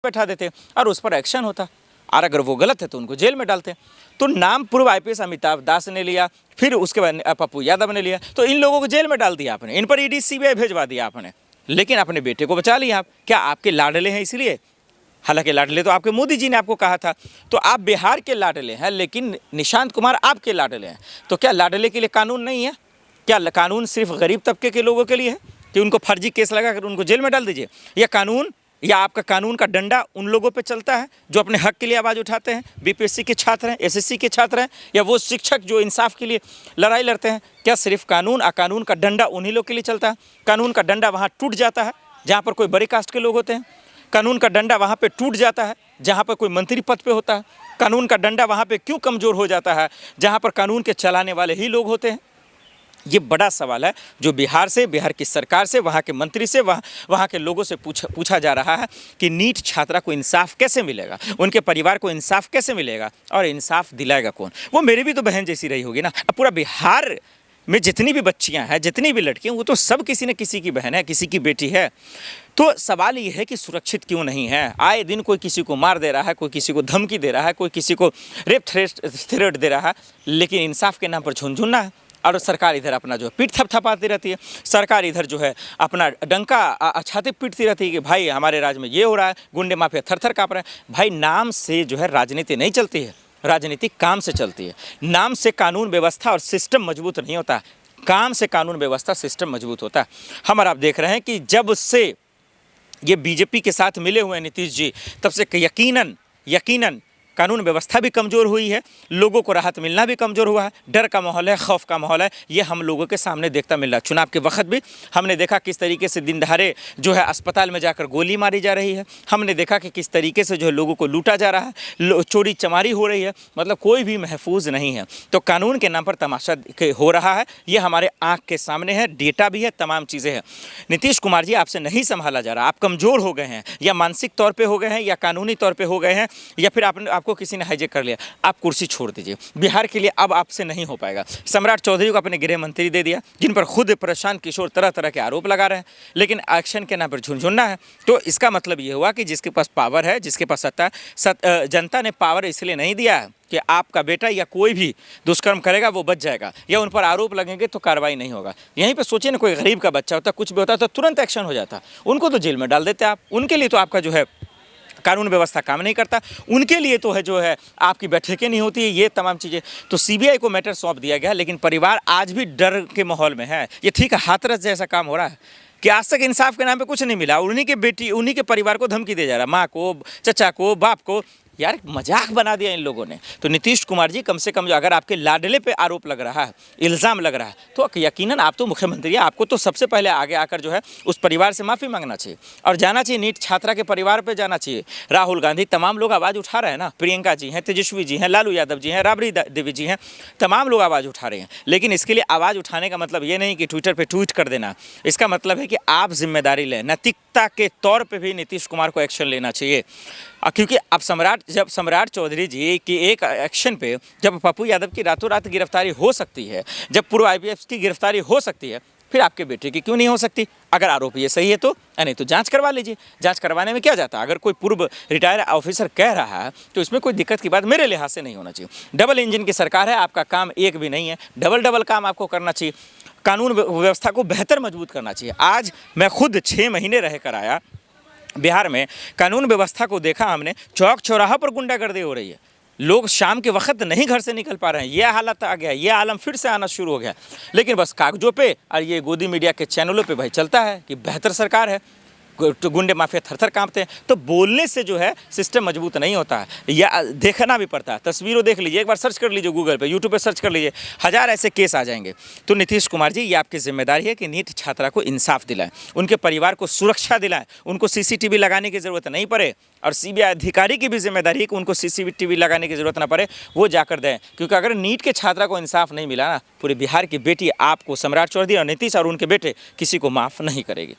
बैठा देते और उस पर एक्शन होता, और अगर वो गलत है तो उनको जेल में डालते। तो नाम पूर्व IPS अमिताभ दास ने लिया, फिर उसके बाद पप्पू यादव ने लिया, तो इन लोगों को जेल में डाल दिया आपने, इन पर ED CBI भेजवा दिया आपने, लेकिन अपने बेटे को बचा लिया आप। क्या आपके लाडले हैं इसलिए? हालांकि लाडले तो आपके मोदी जी ने आपको कहा था। तो आप बिहार के लाडले हैं, लेकिन निशांत कुमार आपके लाडले हैं। तो क्या लाडले के लिए कानून नहीं है? क्या कानून सिर्फ गरीब तबके के लोगों के लिए है कि उनको फर्जी केस लगाकर उनको जेल में डाल दीजिए? या कानून, या आपका कानून का डंडा उन लोगों पे चलता है जो अपने हक के लिए आवाज़ उठाते हैं, BPSC के छात्र हैं, SSC के छात्र हैं, या वो शिक्षक जो इंसाफ के लिए लड़ाई लड़ते हैं? क्या सिर्फ कानून का डंडा उन्हीं लोग के लिए चलता है? कानून का डंडा वहाँ टूट जाता है जहाँ पर कोई बड़ी कास्ट के लोग होते हैं। कानून का डंडा वहाँ पे टूट जाता है जहाँ पर कोई मंत्री पद पे होता है। कानून का डंडा वहाँ पे क्यों कमज़ोर हो जाता है जहाँ पर कानून के चलाने वाले ही लोग होते हैं? ये बड़ा सवाल है जो बिहार की सरकार से, वहाँ के मंत्री से, वहाँ के लोगों से पूछा जा रहा है कि नीट छात्रा को इंसाफ कैसे मिलेगा, उनके परिवार को इंसाफ कैसे मिलेगा, और इंसाफ दिलाएगा कौन? वो मेरी भी तो बहन जैसी रही होगी ना। अब पूरा बिहार में जितनी भी बच्चियां हैं, जितनी भी लड़कियां, वो तो सब किसी न किसी की बहन है, किसी की बेटी है। तो सवाल ये है कि सुरक्षित क्यों नहीं है? आए दिन कोई किसी को मार दे रहा है, कोई किसी को धमकी दे रहा है, कोई किसी को रेप थ्रेट दे रहा है, लेकिन इंसाफ के नाम पर झुनझुनना है। और सरकार इधर अपना जो है पीठ थपथपाती रहती है, सरकार इधर जो है अपना डंका छाती पीटती रहती है कि भाई हमारे राज्य में ये हो रहा है, गुंडे माफिया थर-थर काँप रहे हैं। भाई नाम से जो है राजनीति नहीं चलती है, राजनीति काम से चलती है। नाम से कानून व्यवस्था और सिस्टम मजबूत नहीं होता, काम से कानून व्यवस्था सिस्टम मजबूत होता है। हम और आप देख रहे हैं कि जब से ये BJP के साथ मिले हुए हैं नीतीश जी, तब से यकीनन कानून व्यवस्था भी कमज़ोर हुई है, लोगों को राहत मिलना भी कमज़ोर हुआ है, डर का माहौल है, खौफ का माहौल है। ये हम लोगों के सामने देखता मिल रहा है। चुनाव के वक्त भी हमने देखा किस तरीके से दिन दहाड़े जो है अस्पताल में जाकर गोली मारी जा रही है। हमने देखा कि किस तरीके से जो है लोगों को लूटा जा रहा है, चोरी चमारी हो रही है, मतलब कोई भी महफूज नहीं है। तो कानून के नाम पर तमाशा हो रहा है, ये हमारे आँख के सामने है, डेटा भी है, तमाम चीज़ें हैं। नीतीश कुमार जी, आपसे नहीं संभाला जा रहा, आप कमज़ोर हो गए हैं, या मानसिक तौर पर हो गए हैं, या कानूनी तौर पर हो गए हैं, या फिर आपको किसी ने हाईजैक कर लिया। आप कुर्सी छोड़ दीजिए, बिहार के लिए अब आपसे नहीं हो पाएगा। सम्राट चौधरी को अपने गृह मंत्री दे दिया, जिन पर खुद प्रशांत किशोर तरह तरह के आरोप लगा रहे हैं, लेकिन एक्शन के नाम पर झुनझुनना है। तो इसका मतलब ये हुआ कि जिसके पास पावर है, जिसके पास सत्ता है, जनता ने पावर इसलिए नहीं दिया है कि आपका बेटा या कोई भी दुष्कर्म करेगा वो बच जाएगा, या उन पर आरोप लगेंगे तो कार्रवाई नहीं होगा। यहीं पे सोचिए ना, कोई गरीब का बच्चा होता, कुछ भी होता तो तुरंत एक्शन हो जाता, उनको तो जेल में डाल देते आप। उनके लिए तो आपका जो है कानून व्यवस्था काम नहीं करता, उनके लिए तो है जो है आपकी बैठकें नहीं होती है, ये तमाम चीज़ें। तो CBI को मैटर सौंप दिया गया, लेकिन परिवार आज भी डर के माहौल में है। ये ठीक है, हाथरस जैसा काम हो रहा है कि आज तक इंसाफ के नाम पे कुछ नहीं मिला, उन्हीं के बेटी, उन्हीं के परिवार को धमकी दे जा रहा, माँ को, चचा को, बाप को। यार मजाक बना दिया इन लोगों ने। तो नीतीश कुमार जी, कम से कम जो अगर आपके लाडले पे आरोप लग रहा है, इल्ज़ाम लग रहा है, तो यकीनन आप तो मुख्यमंत्री हैं, आपको तो सबसे पहले आगे आकर जो है उस परिवार से माफ़ी मांगना चाहिए और जाना चाहिए, नीट छात्रा के परिवार पे जाना चाहिए। राहुल गांधी, तमाम लोग आवाज़ उठा रहे हैं ना, प्रियंका जी हैं, तेजस्वी जी हैं, लालू यादव जी हैं, राबड़ी देवी जी हैं, तमाम लोग आवाज़ उठा रहे हैं। लेकिन इसके लिए आवाज़ उठाने का मतलब ये नहीं कि ट्विटर पर ट्वीट कर देना, इसका मतलब है कि आप जिम्मेदारी लें, नैतिकता के तौर पर भी नीतीश कुमार को एक्शन लेना चाहिए। क्योंकि अब जब सम्राट चौधरी जी की एक एक्शन पे जब पप्पू यादव की रातों रात गिरफ्तारी हो सकती है, जब पूर्व IPS की गिरफ्तारी हो सकती है, फिर आपके बेटे की क्यों नहीं हो सकती? अगर आरोप ये सही है तो, नहीं तो जांच करवा लीजिए। जांच करवाने में क्या जाता है? अगर कोई पूर्व रिटायर ऑफिसर कह रहा है तो इसमें कोई दिक्कत की बात मेरे लिहाज से नहीं होना चाहिए। डबल इंजन की सरकार है, आपका काम एक भी नहीं है, डबल काम आपको करना चाहिए। कानून व्यवस्था को बेहतर मजबूत करना चाहिए। आज मैं खुद 6 महीने रह कर आया बिहार में, कानून व्यवस्था को देखा हमने, चौक चौराहा पर गुंडागर्दी हो रही है, लोग शाम के वक्त नहीं घर से निकल पा रहे हैं। यह हालत आ गया, यह आलम फिर से आना शुरू हो गया। लेकिन बस कागजों पे और ये गोदी मीडिया के चैनलों पे भाई चलता है कि बेहतर सरकार है, तो गुंडे माफिया थर-थर कांपते हैं। तो बोलने से जो है सिस्टम मजबूत नहीं होता है, या देखना भी पड़ता है। तस्वीरों देख लीजिए, एक बार सर्च कर लीजिए, गूगल पे, यूट्यूब पे सर्च कर लीजिए, 1000 ऐसे केस आ जाएंगे। तो नीतीश कुमार जी, ये आपकी जिम्मेदारी है कि नीट छात्रा को इंसाफ दिलाएं, उनके परिवार को सुरक्षा दिलाएं, उनको CCTV लगाने की ज़रूरत नहीं पड़े, और CBI अधिकारी की भी जिम्मेदारी है कि उनको CCTV लगाने की ज़रूरत ना पड़े, वो जाकर दें। क्योंकि अगर नीट के छात्रा को इंसाफ नहीं मिला ना, पूरे बिहार की बेटी आपको, सम्राट चौधरी और नीतीश और उनके बेटे किसी को माफ़ नहीं करेगी।